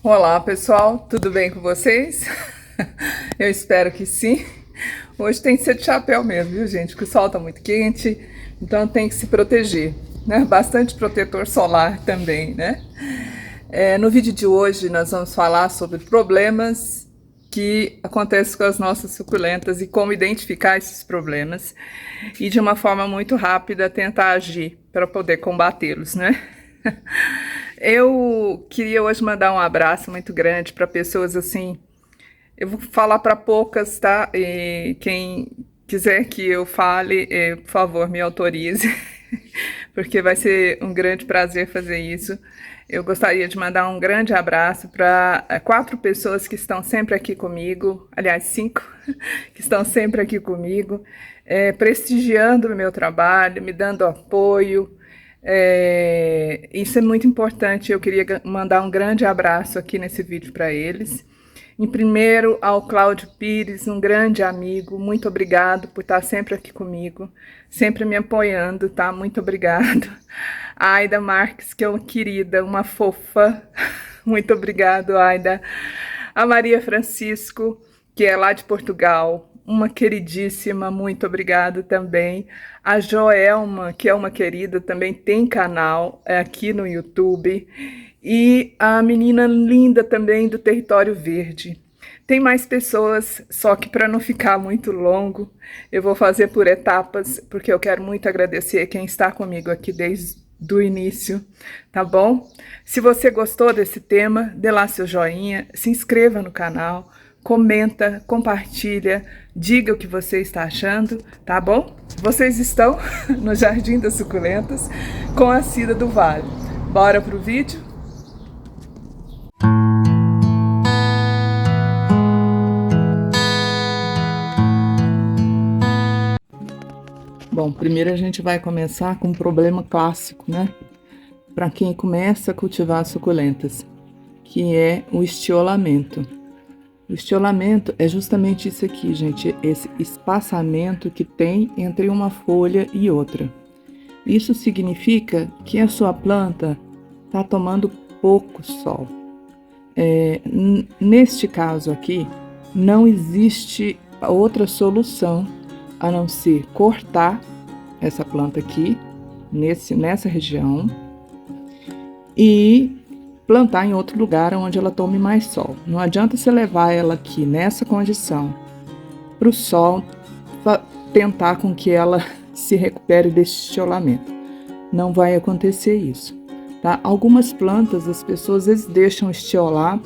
Olá pessoal, tudo bem com vocês? Eu espero que sim. Hoje tem que ser de chapéu mesmo, viu gente? Porque o sol tá muito quente, então tem que se proteger, né? Bastante protetor solar também, né? No vídeo de hoje nós vamos falar sobre problemas que acontecem com as nossas suculentas e como identificar esses problemas e de uma forma muito rápida tentar agir para poder combatê-los, né? Eu queria hoje mandar um abraço muito grande para pessoas assim. Eu vou falar para poucas, tá? E quem quiser que eu fale, por favor, me autorize, porque vai ser um grande prazer fazer isso. Eu gostaria de mandar um grande abraço para 4 pessoas que estão sempre aqui comigo, aliás, 5, que estão sempre aqui comigo, prestigiando o meu trabalho, me dando apoio. Isso é muito importante. Eu queria mandar um grande abraço aqui nesse vídeo para eles. Em primeiro, ao Cláudio Pires, um grande amigo, muito obrigado por estar sempre aqui comigo, sempre me apoiando, tá? Muito obrigado. A Aida Marques, que é uma querida, uma fofa, muito obrigado, Aida. A Maria Francisco, que é lá de Portugal, uma queridíssima, muito obrigada também. A Joelma, que é uma querida, também tem canal aqui no YouTube. E a menina linda também do Território Verde. Tem mais pessoas, só que para não ficar muito longo, eu vou fazer por etapas, porque eu quero muito agradecer quem está comigo aqui desde o início, tá bom? Se você gostou desse tema, dê lá seu joinha, se inscreva no canal, comenta, compartilha, diga o que você está achando, tá bom? Vocês estão no Jardim das Suculentas com a Cida do Vale. Bora pro vídeo? Bom, primeiro a gente vai começar com um problema clássico, né? Para quem começa a cultivar suculentas, que é o estiolamento. O estiolamento é justamente isso aqui, gente, esse espaçamento que tem entre uma folha e outra. Isso significa que a sua planta está tomando pouco sol. Neste caso aqui, não existe outra solução a não ser cortar essa planta aqui, nessa região, e plantar em outro lugar onde ela tome mais sol. Não adianta você levar ela aqui nessa condição para o sol, tentar com que ela se recupere desse estiolamento. Não vai acontecer isso, tá? Algumas plantas as pessoas às vezes deixam estiolar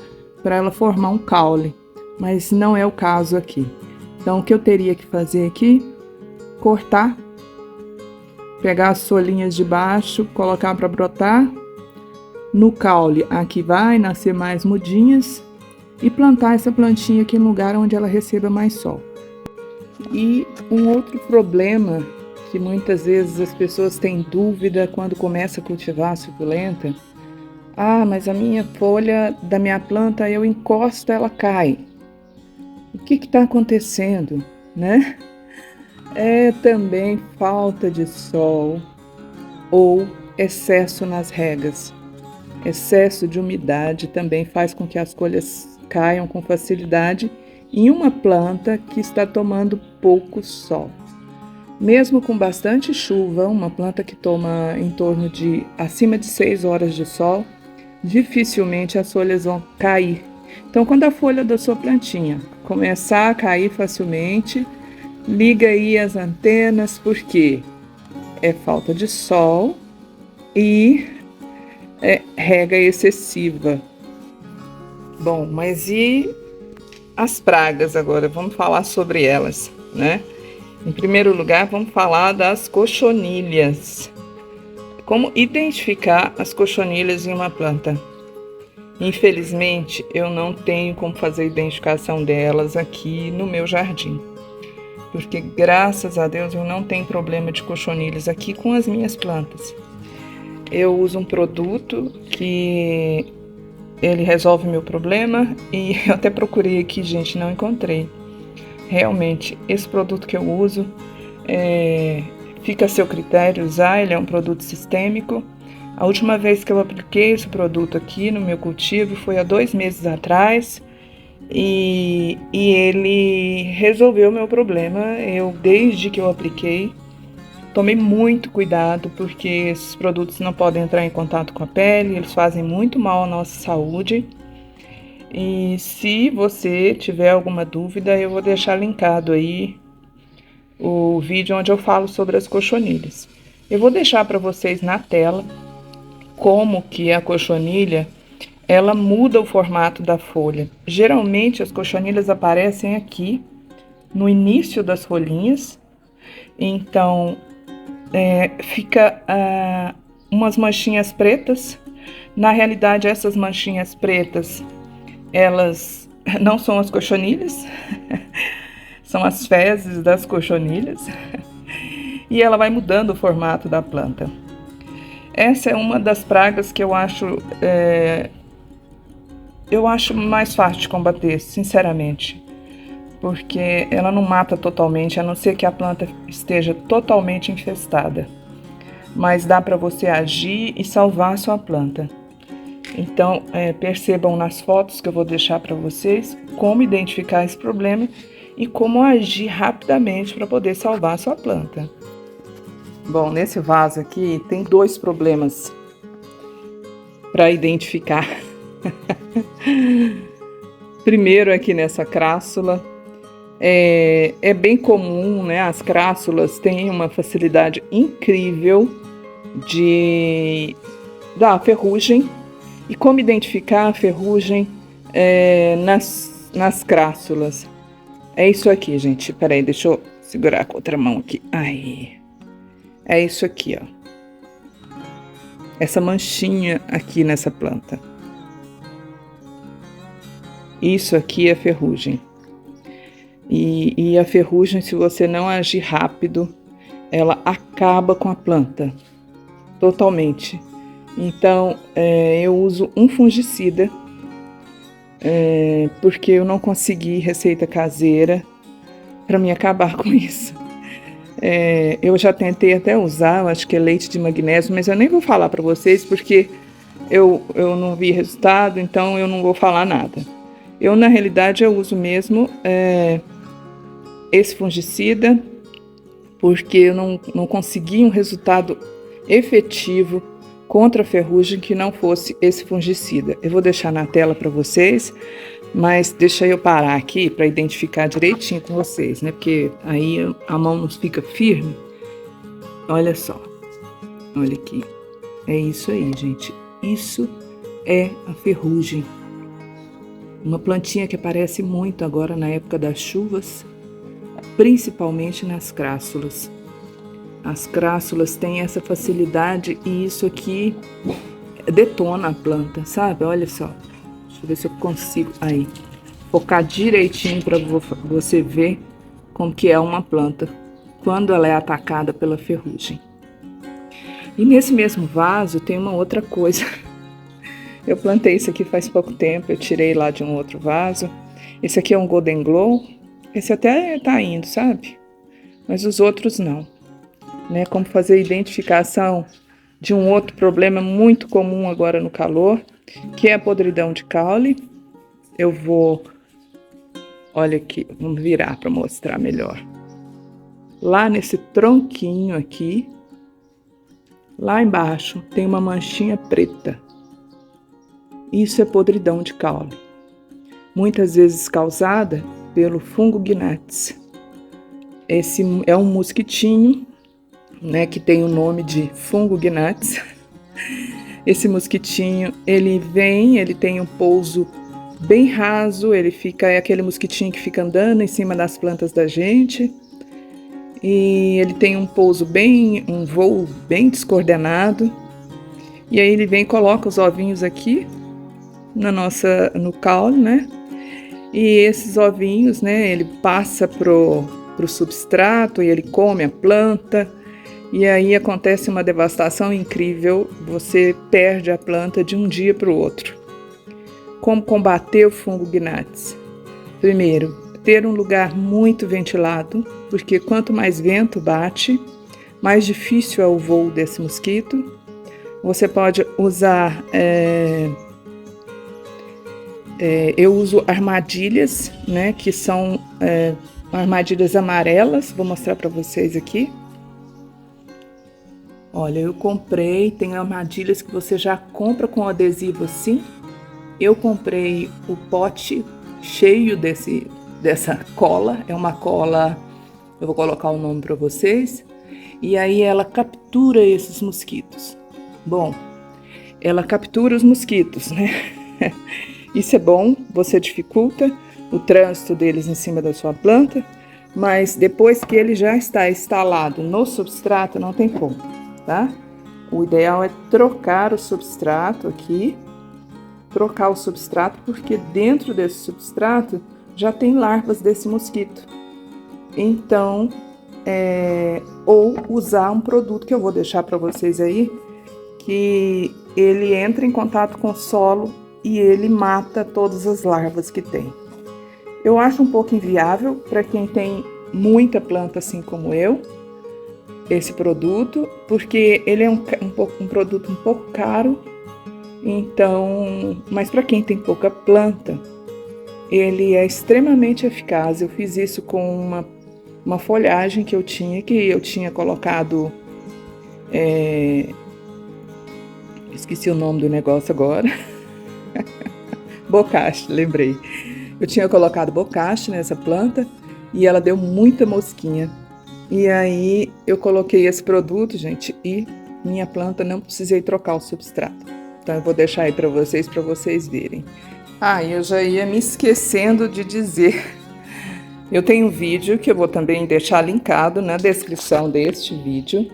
para ela formar um caule, mas não é o caso aqui. Então, o que eu teria que fazer aqui? Cortar, pegar as folhinhas de baixo, colocar para brotar. No caule, aqui vai nascer mais mudinhas e plantar essa plantinha aqui no lugar onde ela receba mais sol. E um outro problema que muitas vezes as pessoas têm dúvida quando começa a cultivar a suculenta: ah, mas a minha folha da minha planta, eu encosto, ela cai. O que está acontecendo, né? É também falta de sol ou excesso nas regas. Excesso de umidade também faz com que as folhas caiam com facilidade em uma planta que está tomando pouco sol. Mesmo com bastante chuva, uma planta que toma em torno de acima de 6 horas de sol, dificilmente as folhas vão cair. Então, quando a folha da sua plantinha começar a cair facilmente, liga aí as antenas, porque é falta de sol e rega excessiva. Bom, mas e as pragas agora? Vamos falar sobre elas, né? Em primeiro lugar, vamos falar das cochonilhas. Como identificar as cochonilhas em uma planta? Infelizmente, eu não tenho como fazer a identificação delas aqui no meu jardim, porque graças a Deus eu não tenho problema de cochonilhas aqui com as minhas plantas. Eu uso um produto que ele resolve meu problema e eu até procurei aqui, gente, não encontrei. Realmente, esse produto que eu uso, fica a seu critério usar, ele é um produto sistêmico. A última vez que eu apliquei esse produto aqui no meu cultivo foi há 2 meses atrás e ele resolveu o meu problema. Desde que eu apliquei, tomei muito cuidado porque esses produtos não podem entrar em contato com a pele, eles fazem muito mal à nossa saúde. E se você tiver alguma dúvida, eu vou deixar linkado aí o vídeo onde eu falo sobre as cochonilhas. Eu vou deixar para vocês na tela como que a cochonilha, ela muda o formato da folha. Geralmente as cochonilhas aparecem aqui no início das folhinhas, então fica umas manchinhas pretas. Na realidade, essas manchinhas pretas, elas não são as cochonilhas, são as fezes das cochonilhas, e ela vai mudando o formato da planta. Essa é uma das pragas que eu acho mais fácil de combater, sinceramente, porque ela não mata totalmente, a não ser que a planta esteja totalmente infestada, mas dá para você agir e salvar a sua planta. Então, percebam nas fotos que eu vou deixar para vocês como identificar esse problema e como agir rapidamente para poder salvar a sua planta. Bom, nesse vaso aqui tem 2 problemas para identificar. Primeiro, aqui nessa crassula, é bem comum, né? As crassulas têm uma facilidade incrível de dar ferrugem. E como identificar a ferrugem nas crassulas? É isso aqui, gente. Peraí, deixa eu segurar com a outra mão aqui. Aí. É isso aqui, ó. Essa manchinha aqui nessa planta. Isso aqui é ferrugem. E a ferrugem, se você não agir rápido, ela acaba com a planta. Totalmente. Então, eu uso um fungicida, porque eu não consegui receita caseira para me acabar com isso. Eu já tentei até usar, eu acho que é leite de magnésio, mas eu nem vou falar para vocês porque eu não vi resultado, então eu não vou falar nada. Na realidade, eu uso mesmo esse fungicida, porque eu não consegui um resultado efetivo contra a ferrugem que não fosse esse fungicida. Eu vou deixar na tela para vocês, mas deixa eu parar aqui para identificar direitinho com vocês, né? Porque aí a mão não fica firme. Olha só, olha aqui. É isso aí, gente. Isso é a ferrugem. Uma plantinha que aparece muito agora na época das chuvas, principalmente nas crassulas. As crassulas têm essa facilidade e isso aqui detona a planta, sabe? Olha só. Deixa eu ver se eu consigo aí focar direitinho para você ver como que é uma planta quando ela é atacada pela ferrugem. E nesse mesmo vaso tem uma outra coisa. Eu plantei isso aqui faz pouco tempo, eu tirei lá de um outro vaso. Esse aqui é um Golden Glow. Esse até tá indo, sabe? Mas os outros não. Né, como fazer a identificação de um outro problema muito comum agora no calor, que é a podridão de caule. Eu vou, olha aqui, vamos virar para mostrar melhor. Lá nesse tronquinho aqui, lá embaixo, tem uma manchinha preta. Isso é podridão de caule. Muitas vezes causada pelo fungo gnats. Esse é um mosquitinho, né, que tem o nome de fungo gnats. Esse mosquitinho, ele tem um pouso bem raso, é aquele mosquitinho que fica andando em cima das plantas da gente. E ele tem um voo bem descoordenado. E aí ele vem e coloca os ovinhos aqui no caule, né? E esses ovinhos, né, ele passa pro substrato e ele come a planta. E aí acontece uma devastação incrível, você perde a planta de um dia para o outro. Como combater o fungo gnats? Primeiro, ter um lugar muito ventilado, porque quanto mais vento bate, mais difícil é o voo desse mosquito. Você pode usar, eu uso armadilhas, né, que são armadilhas amarelas, vou mostrar para vocês aqui. Olha, eu comprei, tem armadilhas que você já compra com adesivo assim. Eu comprei o pote cheio dessa cola, é uma cola, eu vou colocar o nome para vocês, e aí ela captura esses mosquitos. Bom, ela captura os mosquitos, né? Isso é bom, você dificulta o trânsito deles em cima da sua planta, mas depois que ele já está instalado no substrato, não tem como, tá? O ideal é trocar o substrato aqui, trocar o substrato, porque dentro desse substrato já tem larvas desse mosquito. Então, ou usar um produto que eu vou deixar para vocês aí, que ele entra em contato com o solo e ele mata todas as larvas que tem. Eu acho um pouco inviável para quem tem muita planta assim como eu, esse produto, porque ele é um produto um pouco caro. Então, mas para quem tem pouca planta, ele é extremamente eficaz. Eu fiz isso com uma folhagem que eu tinha colocado, esqueci o nome do negócio agora, bocache, lembrei. Eu tinha colocado bocache nessa planta e ela deu muita mosquinha. E aí eu coloquei esse produto, gente, e minha planta não precisei trocar o substrato. Então eu vou deixar aí para vocês verem. Eu já ia me esquecendo de dizer. Eu tenho um vídeo que eu vou também deixar linkado na descrição deste vídeo,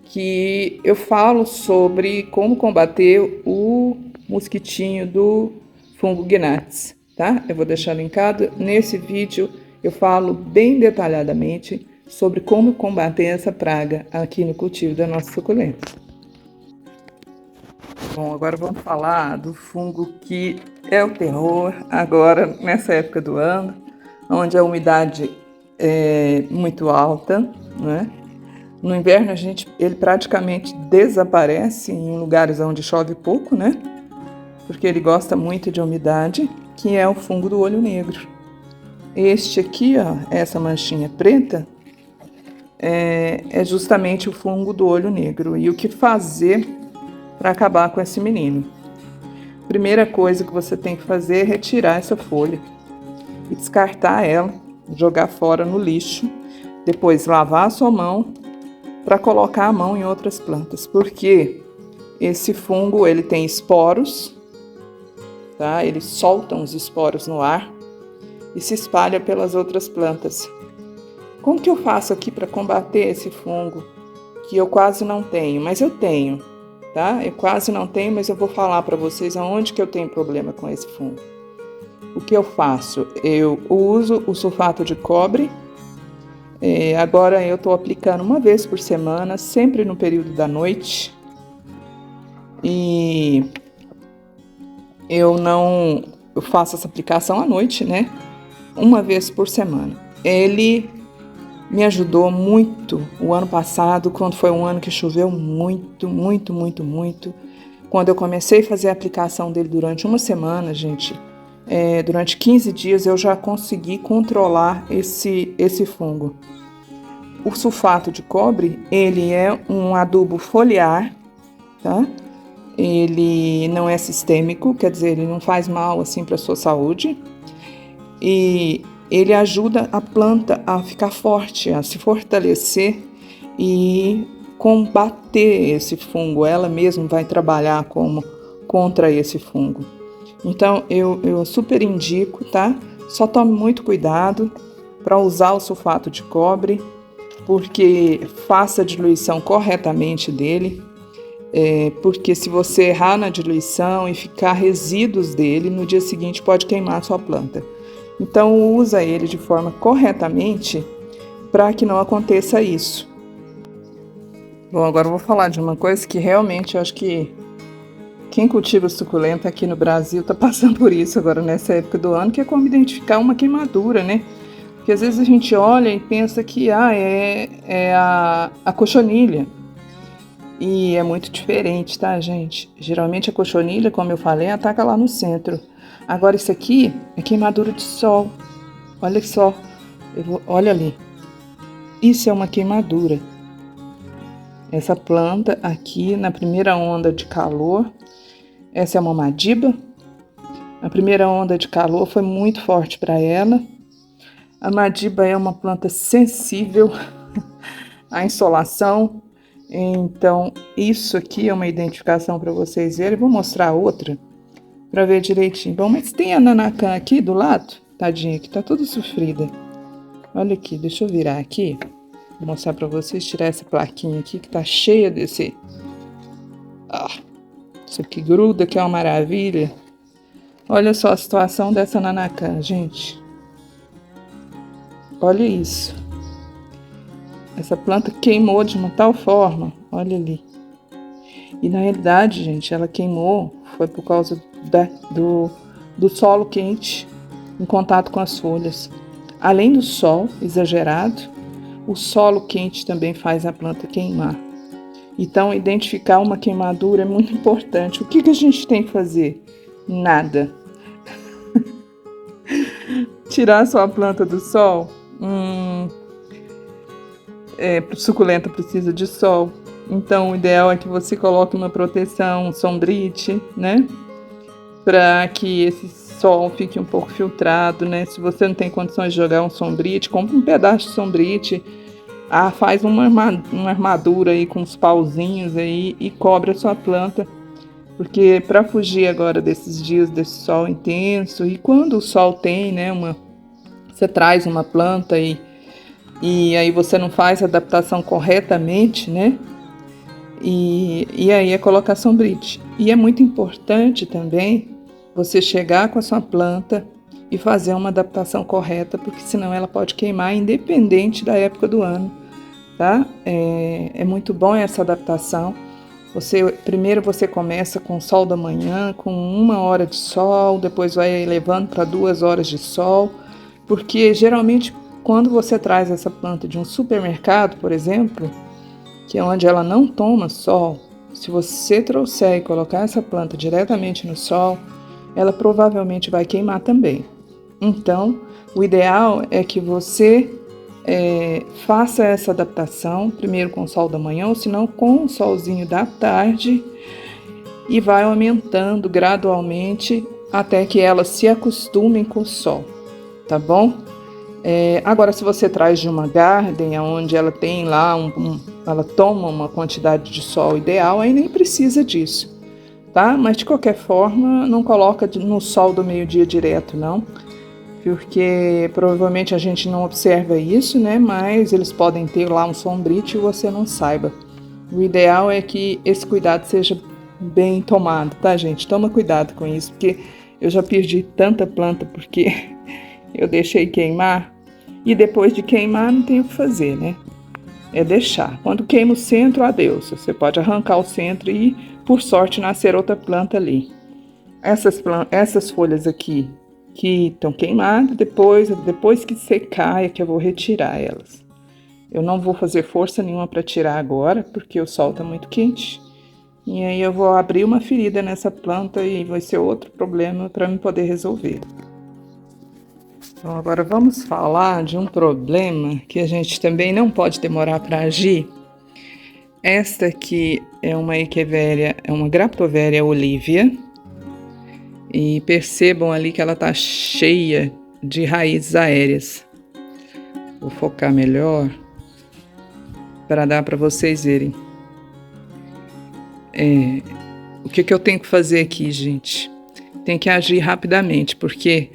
que eu falo sobre como combater o mosquitinho do fungo Gnats, tá? Eu vou deixar linkado nesse vídeo. Eu falo bem detalhadamente sobre como combater essa praga aqui no cultivo da nossa suculenta. Bom, agora vamos falar do fungo que é o terror agora nessa época do ano, onde a umidade é muito alta, né? No inverno ele praticamente desaparece em lugares onde chove pouco, né? Porque ele gosta muito de umidade, que é o fungo do olho negro. Este aqui, ó, essa manchinha preta, é justamente o fungo do olho negro. E o que fazer para acabar com esse menino? Primeira coisa que você tem que fazer é retirar essa folha e descartar ela, jogar fora no lixo, depois lavar a sua mão para colocar a mão em outras plantas, porque esse fungo ele tem esporos, tá? Ele solta os esporos no ar e se espalha pelas outras plantas. Como que eu faço aqui para combater esse fungo que eu quase não tenho, mas eu tenho? Tá? Eu quase não tenho, mas eu vou falar para vocês aonde que eu tenho problema com esse fungo. O que eu faço? Eu uso o sulfato de cobre. Agora eu estou aplicando uma vez por semana, sempre no período da noite. E eu faço essa aplicação à noite, né? Uma vez por semana. Ele me ajudou muito o ano passado, quando foi um ano que choveu muito. Quando eu comecei a fazer a aplicação dele durante uma semana, gente, durante 15 dias eu já consegui controlar esse fungo. O sulfato de cobre, ele é um adubo foliar, tá? Ele não é sistêmico, quer dizer, ele não faz mal assim para a sua saúde. E ele ajuda a planta a ficar forte, a se fortalecer e combater esse fungo. Ela mesma vai trabalhar contra esse fungo. Então, eu super indico, tá? Só tome muito cuidado para usar o sulfato de cobre, porque faça a diluição corretamente dele, porque se você errar na diluição e ficar resíduos dele, no dia seguinte pode queimar a sua planta. Então, usa ele de forma corretamente para que não aconteça isso. Bom, agora eu vou falar de uma coisa que realmente eu acho que quem cultiva suculenta aqui no Brasil está passando por isso agora nessa época do ano, que é como identificar uma queimadura, né? Porque às vezes a gente olha e pensa que é a cochonilha. E é muito diferente, tá, gente? Geralmente a cochonilha, como eu falei, ataca lá no centro. Agora isso aqui é queimadura de sol. Olha só, olha ali. Isso é uma queimadura. Essa planta aqui, na primeira onda de calor, essa é uma madiba. A primeira onda de calor foi muito forte para ela. A madiba é uma planta sensível à insolação. Então, isso aqui é uma identificação para vocês verem. Vou mostrar outra para ver direitinho. Bom, mas tem a nanacã aqui do lado, tadinha, que tá toda sofrida. Olha aqui, deixa eu virar aqui. Vou mostrar para vocês, tirar essa plaquinha aqui que tá cheia desse... isso aqui gruda, que é uma maravilha. Olha só a situação dessa nanacã, gente. Olha isso. Essa planta queimou de uma tal forma, olha ali. E na realidade, gente, ela queimou foi por causa do solo quente em contato com as folhas. Além do sol exagerado, o solo quente também faz a planta queimar. Então, identificar uma queimadura é muito importante. O que a gente tem que fazer? Nada. Tirar a sua planta do sol? Suculenta precisa de sol. Então, o ideal é que você coloque uma proteção, um sombrite, né? Para que esse sol fique um pouco filtrado, né? Se você não tem condições de jogar um sombrite, compre um pedaço de sombrite. Faz uma armadura aí com uns pauzinhos aí e cobre a sua planta. Porque para fugir agora desses dias desse sol intenso, e quando o sol tem, né? Você traz uma planta e aí você não faz a adaptação corretamente, né? E aí é colocar sombrite. E é muito importante também você chegar com a sua planta e fazer uma adaptação correta, porque senão ela pode queimar independente da época do ano, tá? É muito bom essa adaptação. Primeiro você começa com o sol da manhã, com 1 hora de sol, depois vai elevando para 2 horas de sol, porque geralmente quando você traz essa planta de um supermercado, por exemplo, que é onde ela não toma sol, se você trouxer e colocar essa planta diretamente no sol, ela provavelmente vai queimar também. Então, o ideal é que você faça essa adaptação, primeiro com o sol da manhã, ou se não com o solzinho da tarde, e vai aumentando gradualmente até que elas se acostumem com o sol, tá bom? Agora, se você traz de uma garden, onde ela tem lá, ela toma uma quantidade de sol ideal, aí nem precisa disso, tá? Mas de qualquer forma, não coloca no sol do meio-dia direto, não, porque provavelmente a gente não observa isso, né? Mas eles podem ter lá um sombrite e você não saiba. O ideal é que esse cuidado seja bem tomado, tá, gente? Toma cuidado com isso, porque eu já perdi tanta planta porque eu deixei queimar. E depois de queimar, não tem o que fazer, né? É deixar. Quando queima o centro, adeus. Você pode arrancar o centro e, por sorte, nascer outra planta ali. Essas folhas aqui que estão queimadas, depois que secar, é que eu vou retirar elas. Eu não vou fazer força nenhuma para tirar agora, porque o sol está muito quente. E aí eu vou abrir uma ferida nessa planta e vai ser outro problema para mim poder resolver. Então, agora vamos falar de um problema que a gente também não pode demorar para agir. Esta aqui é uma Echeveria, é uma Graptoveria olivia. E percebam ali que ela está cheia de raízes aéreas. Vou focar melhor para dar para vocês verem. O que eu tenho que fazer aqui, gente? Tem que agir rapidamente, porque...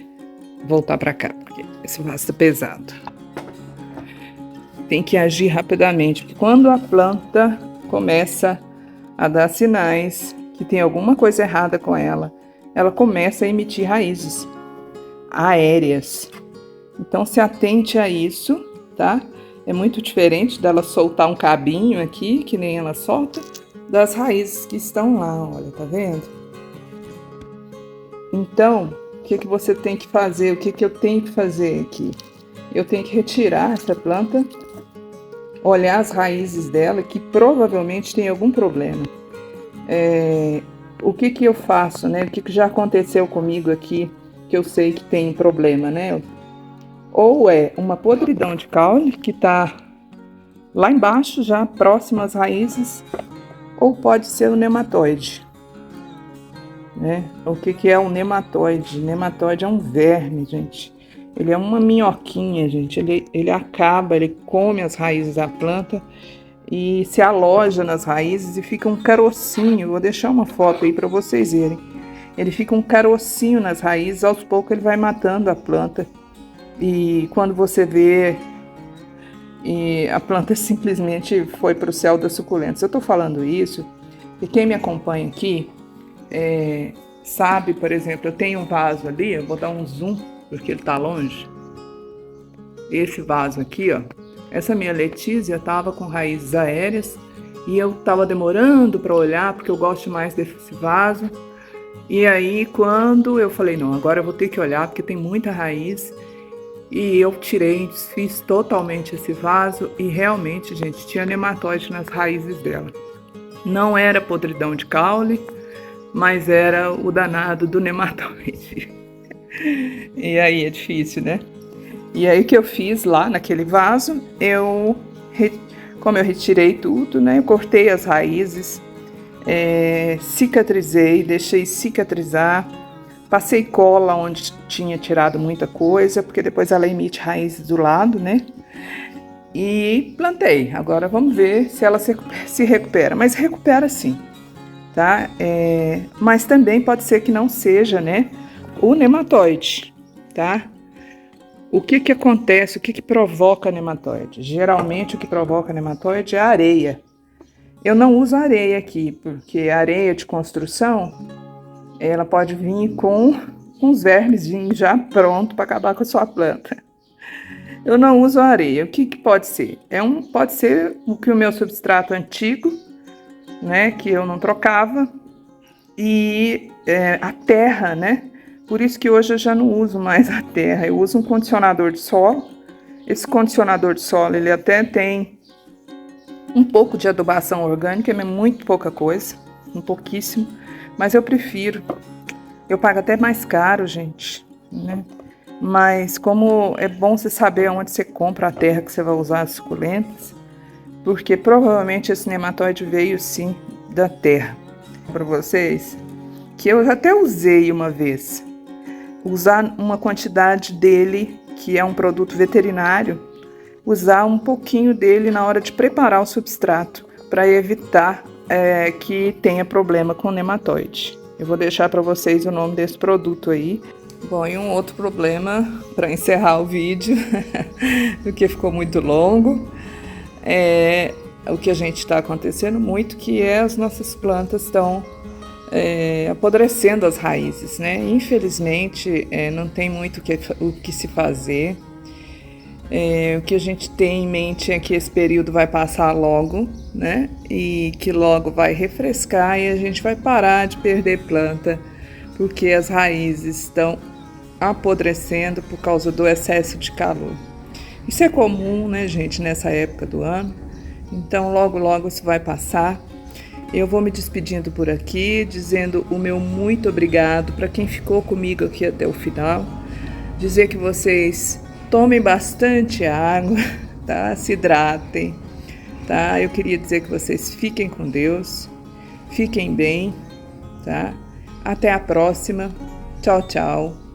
Voltar para cá, porque esse vaso está pesado. Tem que agir rapidamente, porque quando a planta começa a dar sinais que tem alguma coisa errada com ela, ela começa a emitir raízes aéreas. Então, se atente a isso, tá? É muito diferente dela soltar um cabinho aqui, que nem ela solta, das raízes que estão lá, olha, tá vendo? Então, o que você tem que fazer? O que eu tenho que fazer aqui? Eu tenho que retirar essa planta olhar as raízes dela, que provavelmente tem algum problema. O que eu faço, né? O que já aconteceu comigo aqui, que eu sei que tem problema, né? Ou é uma podridão de caule, que está lá embaixo, já próximo às raízes, ou pode ser o nematóide, né? O que é um nematóide? Nematóide é um verme, gente. Ele é uma minhoquinha, gente. Ele come as raízes da planta e se aloja nas raízes e fica um carocinho. Vou deixar uma foto aí para vocês verem. Ele fica um carocinho nas raízes, aos poucos ele vai matando a planta. E quando você vê, a planta simplesmente foi para o céu das suculentas. Eu estou falando isso e quem me acompanha aqui sabe, por exemplo, eu tenho um vaso ali, eu vou dar um zoom porque ele está longe. Esse vaso aqui, ó, essa minha Letícia estava com raízes aéreas e eu estava demorando para olhar porque eu gosto mais desse vaso. E aí quando eu falei, não, agora eu vou ter que olhar porque tem muita raiz, e eu tirei, desfiz totalmente esse vaso e realmente, gente, tinha nematóide nas raízes dela. Não era podridão de caule, mas era o danado do nematóide. E aí é difícil, né? E aí o que eu fiz lá naquele vaso, como eu retirei tudo, né? Eu cortei as raízes, cicatrizei, deixei cicatrizar, passei cola onde tinha tirado muita coisa, porque depois ela emite raízes do lado, né? E plantei. Agora vamos ver se ela se recupera. Mas recupera sim, tá? Mas também pode ser que não seja, né, o nematóide, tá? O que acontece? O que provoca nematóide? Geralmente o que provoca nematóide é a areia. Eu não uso areia aqui, porque a areia de construção, ela pode vir com uns vermes já pronto para acabar com a sua planta. Eu não uso areia. O que pode ser? Pode ser o meu substrato antigo, né, que eu não trocava, e a terra, né? Por isso que hoje eu já não uso mais a terra. Eu uso um condicionador de solo. Esse condicionador de solo, ele até tem um pouco de adubação orgânica, mas muito pouca coisa, um pouquíssimo. Mas eu prefiro. Eu pago até mais caro, gente, né? Mas como é bom você saber onde você compra a terra que você vai usar as suculentas, porque provavelmente esse nematóide veio sim da terra. Para vocês, que eu até usei uma vez, usar uma quantidade dele, que é um produto veterinário, usar um pouquinho dele na hora de preparar o substrato, para evitar que tenha problema com nematóide. Eu vou deixar para vocês o nome desse produto aí. Bom, e um outro problema, para encerrar o vídeo, porque ficou muito longo, é o que a gente está acontecendo muito, que as nossas plantas estão apodrecendo as raízes, né? Infelizmente, não tem muito o que se fazer. O que a gente tem em mente é que esse período vai passar logo, né? E que logo vai refrescar e a gente vai parar de perder planta, porque as raízes estão apodrecendo por causa do excesso de calor. Isso é comum, né, gente, nessa época do ano. Então, logo, logo isso vai passar. Eu vou me despedindo por aqui, dizendo o meu muito obrigado para quem ficou comigo aqui até o final. Dizer que vocês tomem bastante água, tá? Se hidratem, tá? Eu queria dizer que vocês fiquem com Deus, fiquem bem, tá? Até a próxima. Tchau, tchau.